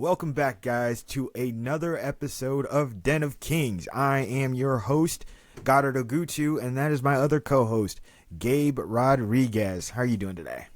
Welcome back, guys, to another episode of Den of Kings. I am your host, Goddard Ogutu, and that is my other co-host, Gabe Rodriguez. How are you doing today?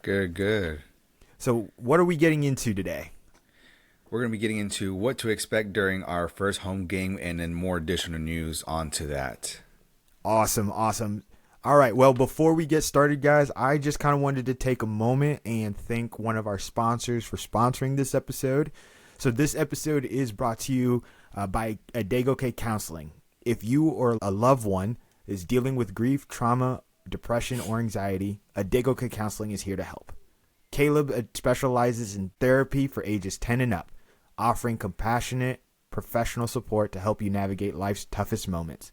Good. So, what are we getting into today? We're going to be getting into what to expect during our first home game and then more additional news onto that. Awesome. All right, well, before we get started, guys, I just kind of wanted to take a moment and thank one of our sponsors for sponsoring this episode. So this episode is brought to you by Adegoke Counseling. If you or a loved one is dealing with grief, trauma, depression, or anxiety, Adegoke Counseling is here to help. Caleb specializes in therapy for ages 10 and up, offering compassionate, professional support to help you navigate life's toughest moments.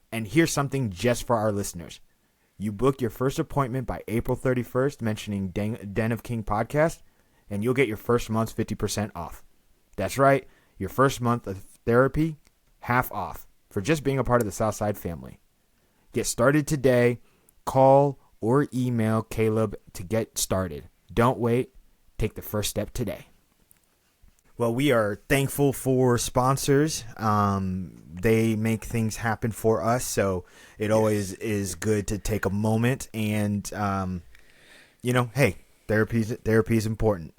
And here's something just for our listeners. You book your first appointment by April 31st, mentioning Den of King podcast, and you'll get your first month's 50% off. That's right, your first month of therapy, half off, for just being a part of the Southside family. Get started today. Call or email Caleb to get started. Don't wait. Take the first step today. Well, we are thankful for sponsors. They make things happen for us, so it always is good to take a moment and, hey, therapy is important.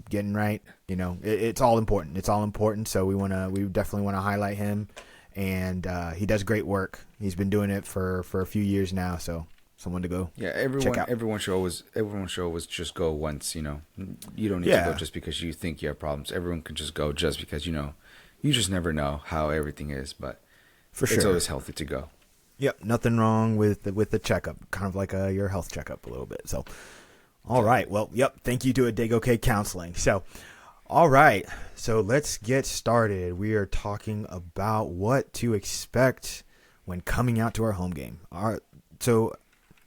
Getting right. It's all important. It's all important. So we definitely want to highlight him, and he does great work. He's been doing it for a few years now. So someone to go. Yeah, everyone should always just go once. You don't need to go just because you think you have problems. Everyone can just go just because you just never know how everything is. But it's always healthy to go. Yep, nothing wrong with the checkup. Kind of like your health checkup a little bit. So, all right. Well, thank you to Adegoke Counseling. So, all right. So let's get started. We are talking about what to expect when coming out to our home game. So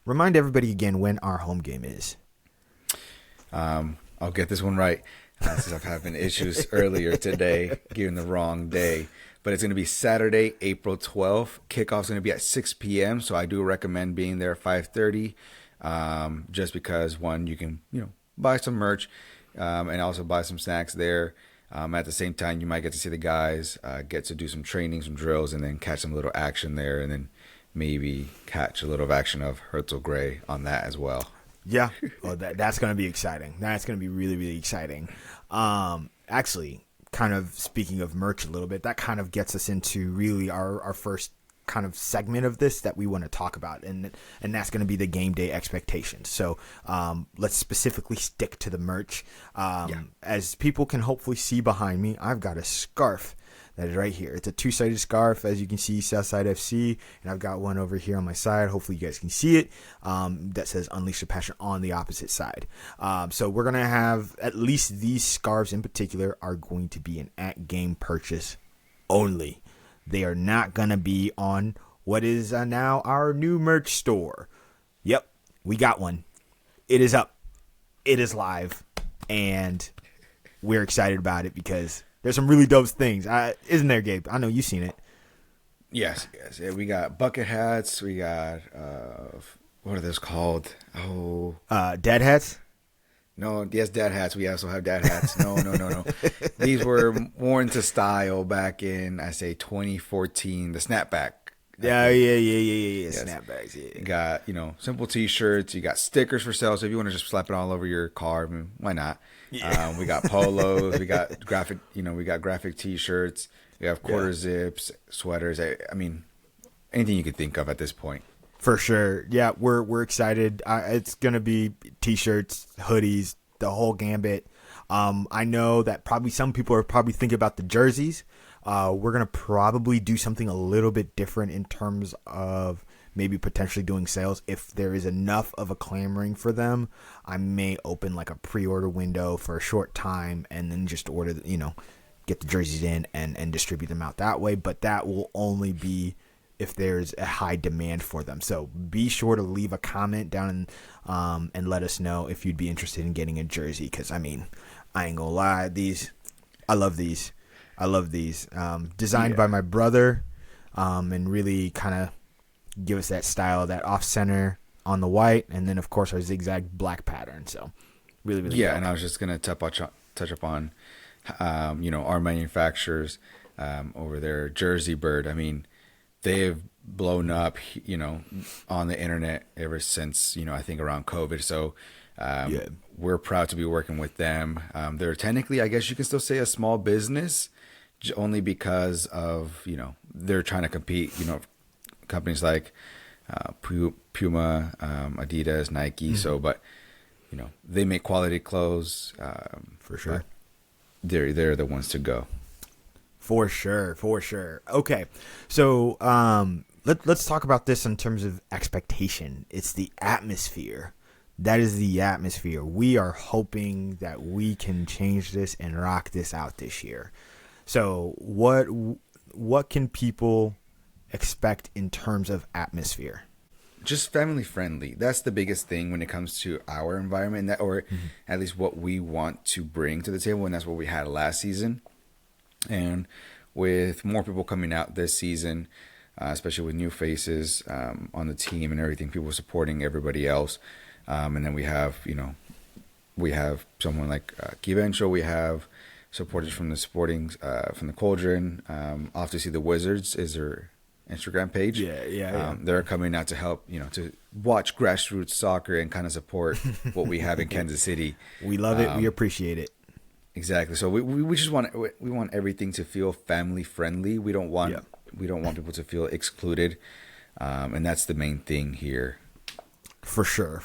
remind everybody again when our home game is. I'll get this one right since I've having issues earlier today, giving the wrong day. But it's going to be Saturday, April 12th. Kickoff's going to be at 6 p.m., so I do recommend being there at 5:30, just because, one, you can buy some merch and also buy some snacks there. At the same time, you might get to see the guys, get to do some training, some drills, and then catch some little action there, and then maybe catch a little of action of Herzl Gray on that as well. Yeah, well, that's going to be exciting. That's going to be really, really exciting. Actually, kind of speaking of merch a little bit, that kind of gets us into really our first kind of segment of this that we want to talk about, and that's going to be the game day expectations. So let's specifically stick to the merch. As people can hopefully see behind me, I've got a scarf that is right here. It's a two-sided scarf, as you can see, Southside FC, and I've got one over here on my side. Hopefully you guys can see it, that says Unleash the Passion on the opposite side. So we're going to have, at least these scarves in particular, are going to be an at-game purchase only. They are not going to be on what is now our new merch store. Yep, we got one. It is up. It is live, and we're excited about it because there's some really dope things. Isn't there, Gabe? I know you've seen it. Yes. Yeah, we got bucket hats. We got, what are those called? Oh. Dad hats? No, yes, dad hats. We also have dad hats. No. These were more into style back in, 2014, the snapback. Yeah. Yes. Snapbacks, yeah. You got, simple t-shirts. You got stickers for sale. So if you want to just slap it all over your car, why not? Yeah. We got polos. We got graphic t-shirts. We have quarter zips, sweaters. Anything you could think of at this point. For sure. Yeah, we're excited. It's going to be t-shirts, hoodies, the whole gambit. I know that probably some people are probably thinking about the jerseys. We're going to probably do something a little bit different in terms of maybe potentially doing sales. If there is enough of a clamoring for them, I may open like a pre-order window for a short time and then just order, get the jerseys in and distribute them out that way. But that will only be if there's a high demand for them. So be sure to leave a comment down and let us know if you'd be interested in getting a jersey. Because, I ain't going to lie. I love these. Designed by my brother, and really kind of give us that style, that off-center on the white, and then, of course, our zigzag black pattern. So really, really dope. Dope. And I was just going to touch up on Our manufacturers over there, Jersey Bird. I mean, they've blown up, on the internet ever since, I think around COVID. So we're proud to be working with them. They're technically, I guess you can still say, a small business, only because of, they're trying to compete, companies like Puma, Adidas, Nike. So, but, they make quality clothes. For sure. They're the ones to go. For sure. Okay. So let's talk about this in terms of expectation. It's the atmosphere. That is the atmosphere. We are hoping that we can change this and rock this out this year. So what can people expect in terms of atmosphere? Just family friendly. That's the biggest thing when it comes to our environment, at least what we want to bring to the table, and that's what we had last season. And with more people coming out this season, especially with new faces on the team and everything, people supporting everybody else, and then we have someone like Gabe. We have supporters from the from the Cauldron. Off to see the Wizards is their Instagram page. Yeah. They're coming out to help, to watch grassroots soccer and kind of support what we have in Kansas City. We love it. We appreciate it. Exactly. So we just want everything to feel family friendly. We don't want people to feel excluded, and that's the main thing here. For sure.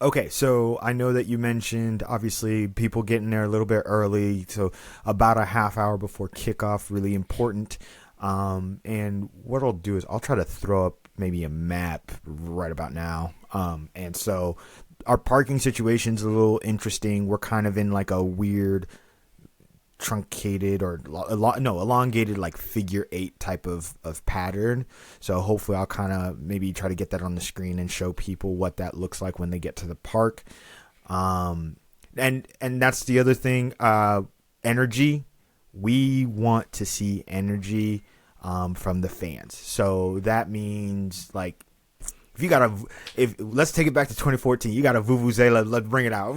Okay, so I know that you mentioned obviously people getting there a little bit early, so about a half hour before kickoff, really important. And what I'll do is I'll try to throw up maybe a map right about now. And so our parking situation's a little interesting. We're kind of in like a weird truncated or elongated like figure 8 type of pattern. So hopefully I'll kind of maybe try to get that on the screen and show people what that looks like when they get to the park. And that's the other thing, energy. We want to see energy from the fans. So that means like let's take it back to 2014. You got a vuvuzela. Let's bring it out.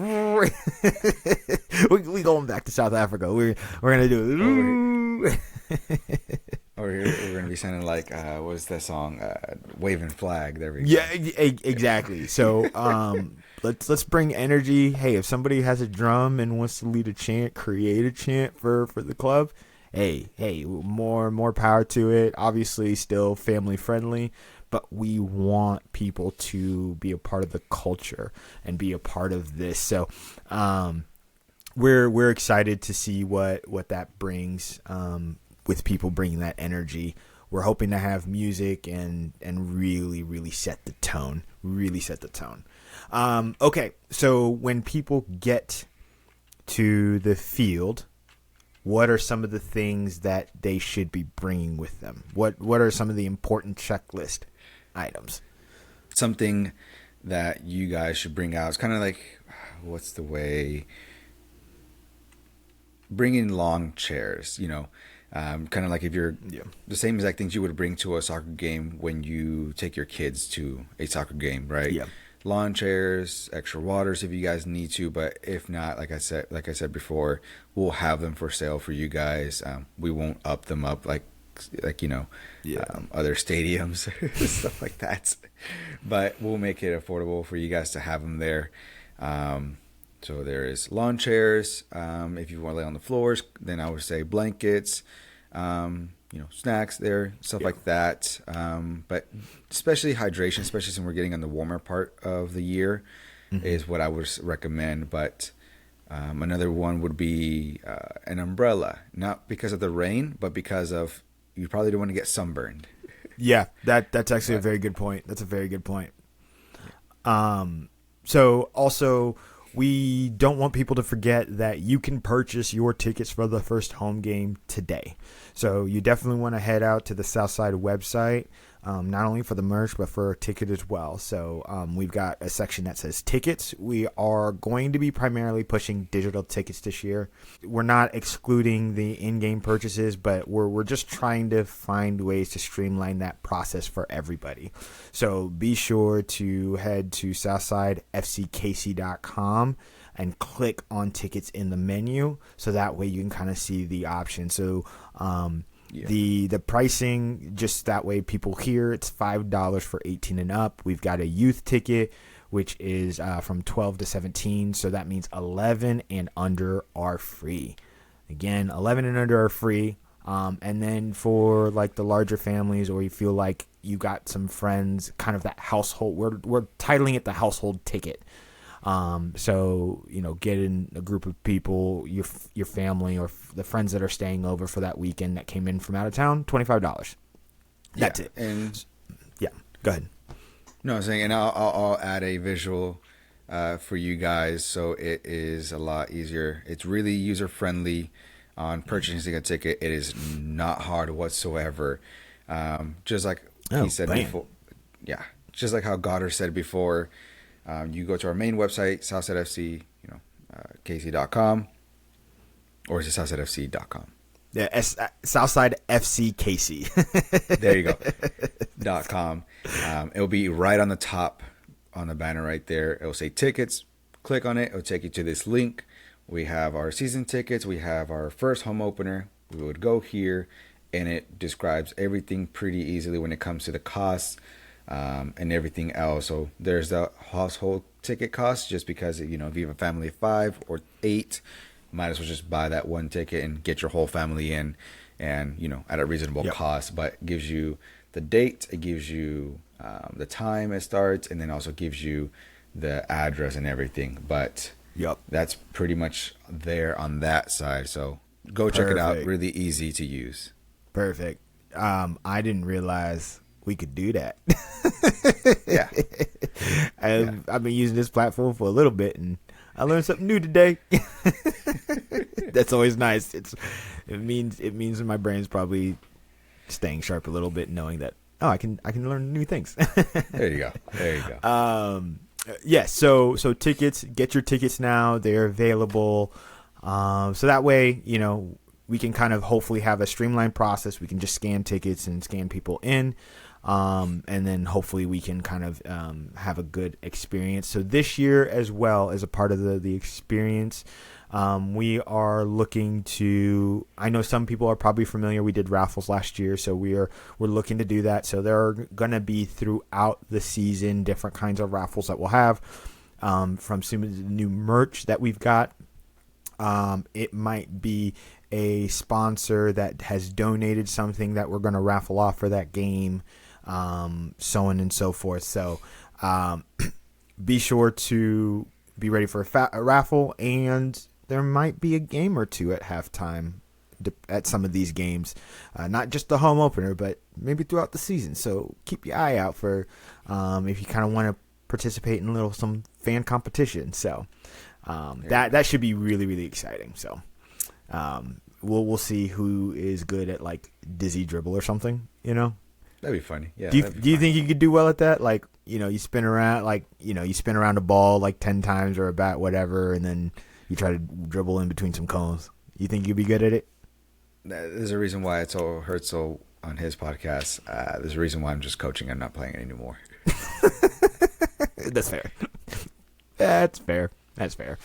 we going back to South Africa. We're gonna do it. Or we're gonna be sounding like what's that song? Waving Flag. There we go. Yeah, exactly. So let's bring energy. Hey, if somebody has a drum and wants to lead a chant, create a chant for the club. Hey, more power to it. Obviously, still family friendly. But we want people to be a part of the culture and be a part of this. So we're excited to see what that brings with people bringing that energy. We're hoping to have music and really, really set the tone. Okay, so when people get to the field, what are some of the things that they should be bringing with them? What are some of the important checklist items? Something that you guys should bring out. It's kind of like, what's the way? Bring in lawn chairs, kind of like if you're the same exact things you would bring to a soccer game when you take your kids to a soccer game, right? Yeah. Lawn chairs, extra waters if you guys need to, but if not, like I said before, we'll have them for sale for you guys. We won't up them up like other stadiums stuff like that, but we'll make it affordable for you guys to have them there. So there is lawn chairs. If you want to lay on the floors, then I would say blankets, snacks there, stuff like that. But especially hydration, especially since we're getting on the warmer part of the year, is what I would recommend. But another one would be an umbrella, not because of the rain, but because of you probably don't want to get sunburned. Yeah, that's actually a very good point. That's a very good point. So also, we don't want people to forget that you can purchase your tickets for the first home game today. So you definitely want to head out to the Southside website. not only for the merch, but for a ticket as well. So we've got a section that says tickets. We are going to be primarily pushing digital tickets this year. We're not excluding the in-game purchases, but we're just trying to find ways to streamline that process for everybody. So be sure to head to SouthsideFCKC.com and click on tickets in the menu, so that way you can kind of see the options. So the pricing, just that way people hear, it's $5 for 18 and up. We've got a youth ticket, which is from 12 to 17, so that means 11 and under are free. Again, 11 and under are free. And then for like the larger families, or you feel like you got some friends, kind of that household, we're titling it the household ticket. So, get in a group of people, your family or the friends that are staying over for that weekend that came in from out of town, $25. That's it. And yeah, go ahead. No, I'm saying, and I'll add a visual for you guys, so it is a lot easier. It's really user friendly on purchasing a ticket. It is not hard whatsoever. Just like he said before. Yeah, just like how Goddard said before. You go to our main website, Southside FC, KC.com, or is it SouthsideFC.com? Yeah, Southside FC KC. There you go. .com. It'll be right on the top on the banner right there. It'll say tickets. Click on it. It'll take you to this link. We have our season tickets. We have our first home opener. We would go here, and it describes everything pretty easily when it comes to the costs. And everything else. So there's the household ticket cost, just because, if you have a family of 5 or 8, might as well just buy that one ticket and get your whole family in, and, at a reasonable cost. But it gives you the date, it gives you the time it starts, and then also gives you the address and everything. But that's pretty much there on that side. So go check it out. Really easy to use. Perfect. I didn't realize we could do that. Yeah. I've been using this platform for a little bit, and I learned something new today. That's always nice. It means that my brain's probably staying sharp a little bit, knowing that I can learn new things. There you go. Yeah. So tickets, get your tickets now. They're available. So that way, we can kind of hopefully have a streamlined process. We can just scan tickets and scan people in. And then hopefully we can kind of have a good experience. So this year, as well as a part of the experience, we are looking to, I know some people are probably familiar, we did raffles last year, so we're looking to do that. So there are going to be throughout the season different kinds of raffles that we'll have, from some of the new merch that we've got. It might be a sponsor that has donated something that we're going to raffle off for that game, so on and so forth. So be sure to be ready for a raffle, and there might be a game or two at halftime at some of these games, not just the home opener, but maybe throughout the season. So keep your eye out for if you kind of want to participate in some fan competition. So that should be really, really exciting. So we'll see who is good at like dizzy dribble or something, That'd be funny. Yeah. Do you think you could do well at that? Like, you spin around a ball like 10 times, or a bat, whatever, and then you try to dribble in between some cones. You think you'd be good at it? There's a reason why it hurts so on his podcast. There's a reason why I'm just coaching and not playing it anymore. That's fair. That's fair.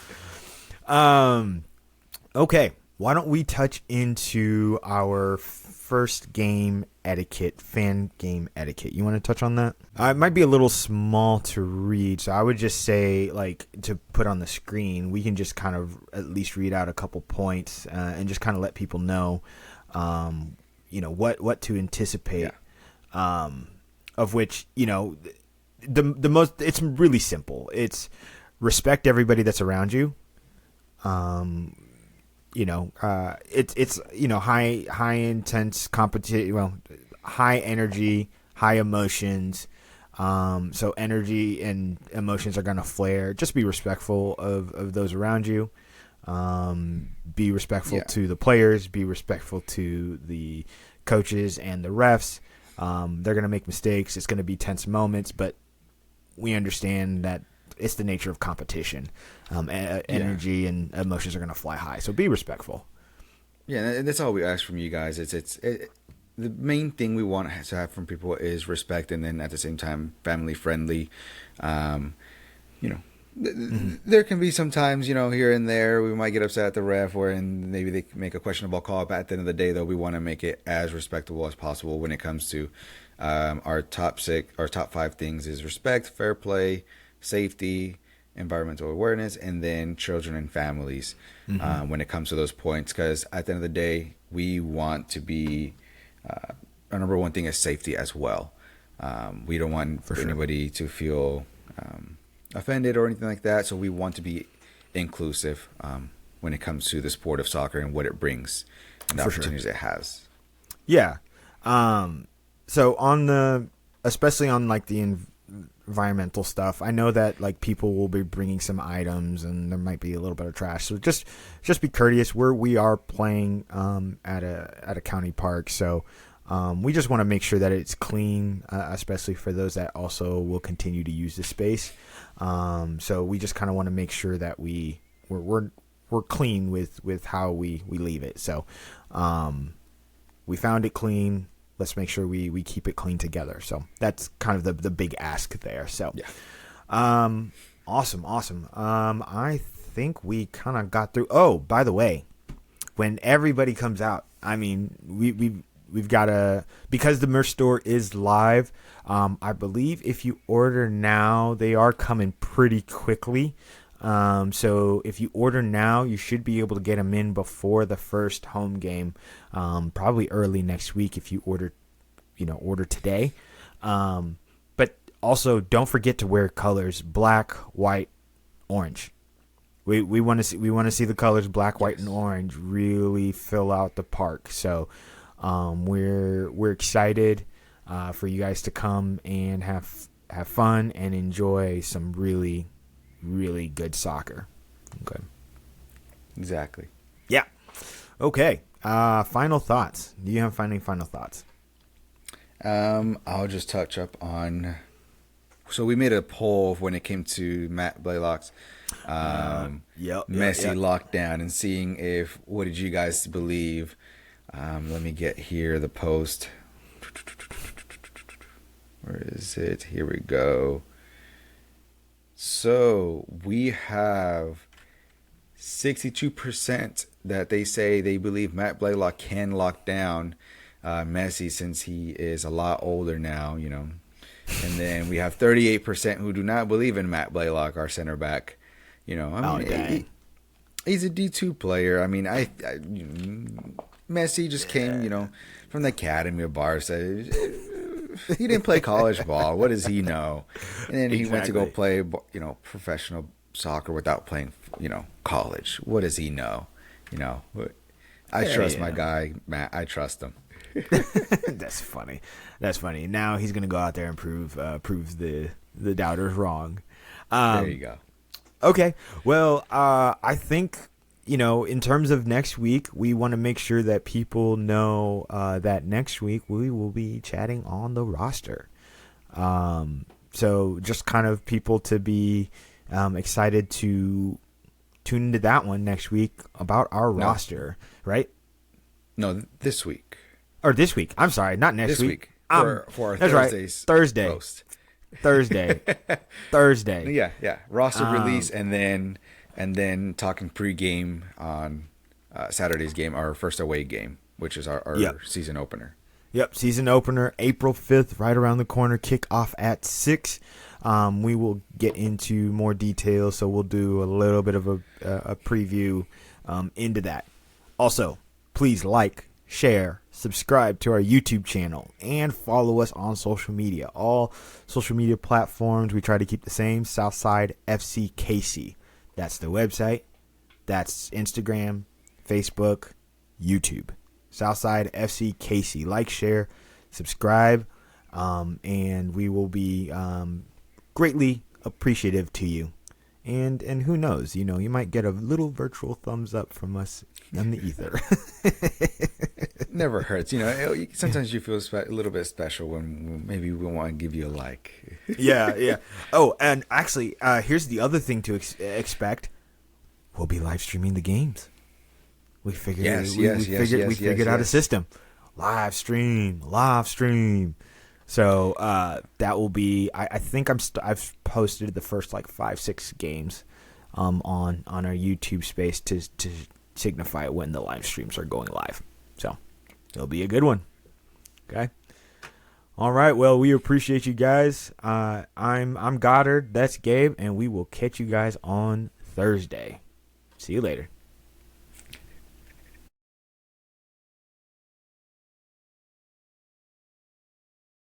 Okay. Why don't we touch into our first game etiquette, fan game etiquette? You want to touch on that? It might be a little small to read, so I would just say, like, to put on the screen, we can just kind of at least read out a couple points and just kind of let people know, what to anticipate. Yeah. Of which, the most, it's really simple. It's respect everybody that's around you. It's high intense competition, high energy, high emotions. So energy and emotions are going to flare. Just be respectful of those around you. Be respectful to the players, be respectful to the coaches and the refs. They're going to make mistakes. It's going to be tense moments, but we understand that it's the nature of competition. Energy and emotions are going to fly high. So be respectful. Yeah, and that's all we ask from you guys. The main thing we want to have from people is respect, and then at the same time, family friendly. There can be sometimes, here and there, we might get upset at the ref, and maybe they make a questionable call. But at the end of the day, though, we want to make it as respectable as possible when it comes to our top 5 things is respect, fair play, safety, environmental awareness, and then children and families when it comes to those points. Because at the end of the day, we want to be our number one thing is safety as well. We don't want anybody to feel offended or anything like that. So we want to be inclusive when it comes to the sport of soccer and what it brings and the opportunities it has. Yeah. So especially on like the environmental stuff, I know that like people will be bringing some items and there might be a little bit of trash. So just be courteous. We are playing at a county park, so we just want to make sure that it's clean, especially for those that also will continue to use the space. So we just kind of want to make sure that we're clean with how we leave it. So we found it clean. Let's make sure we keep it clean together. So that's kind of the big ask there. So yeah. Awesome. I think we kind of got through. Oh, by the way, when everybody comes out, I mean, we've got because the merch store is live. I believe if you order now, they are coming pretty quickly. So if you order now, you should be able to get them in before the first home game, probably early next week if you order today. But also don't forget to wear colors: black, white, orange. We want to see the colors black, white, and orange really fill out the park. So we're excited for you guys to come and have fun and enjoy some really, really good soccer. Okay. Exactly. Yeah. Okay. Final thoughts. Do you have any final thoughts? I'll just touch up on. So we made a poll when it came to Matt Blaylock's Messi lockdown and seeing what did you guys believe? Let me get here the post. Where is it? Here we go. So we have 62% that they say they believe Matt Blaylock can lock down Messi since he is a lot older now, And then we have 38% who do not believe in Matt Blaylock, our center back. He's a D2 player. I mean, Messi just came, from the academy of Barca. He didn't play college ball. What does he know? And then he went to go play, professional soccer without playing, college. What does he know? I trust my guy, Matt. I trust him. That's funny. Now he's gonna go out there and prove the doubters wrong. There you go. Okay. Well, I think in terms of next week, we want to make sure that people know that next week we will be chatting on the roster. So just kind of people to be excited to tune into that one next week about our roster, right? No, this week. Or this week. I'm sorry, not next week. For our Thursday's Thursday. Roast. Thursday. Yeah. Roster release and then talking pregame on Saturday's game, our first away game, which is our season opener. Yep, season opener, April 5th, right around the corner, kickoff at 6. We will get into more details, so we'll do a little bit of a preview into that. Also, please like, share, subscribe to our YouTube channel, and follow us on social media. All social media platforms, we try to keep the same, Southside FC KC. That's the website. That's Instagram, Facebook, YouTube. Southside FC KC. Like, share, subscribe, and we will be greatly appreciative to you. And who knows, you might get a little virtual thumbs up from us in the ether. Never hurts. Sometimes you feel a little bit special when maybe we want to give you a like. Yeah. Oh, and actually, here's the other thing to expect. We'll be live streaming the games. We figured out a system. Live stream. So that will be. I think I've posted the first 5-6 games on our YouTube space to signify when the live streams are going live. So it'll be a good one. Okay. All right. Well, we appreciate you guys. I'm Goddard. That's Gabe, and we will catch you guys on Thursday. See you later.